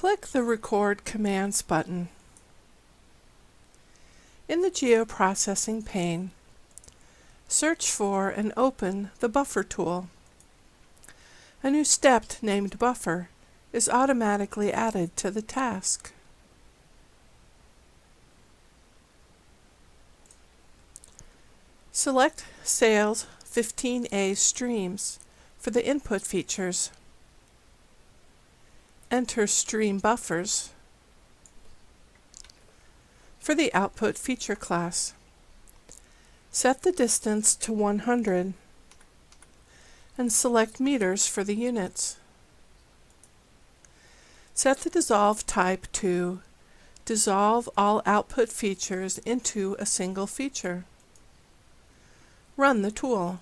Click the Record Commands button. In the Geoprocessing pane, search for and open the Buffer tool. A new step named Buffer is automatically added to the task. Select Sales 15A Streams for the input features. Enter Stream Buffers for the Output feature class. Set the distance to 100 and select meters for the units. Set the Dissolve type to Dissolve all output features into a single feature. Run the tool.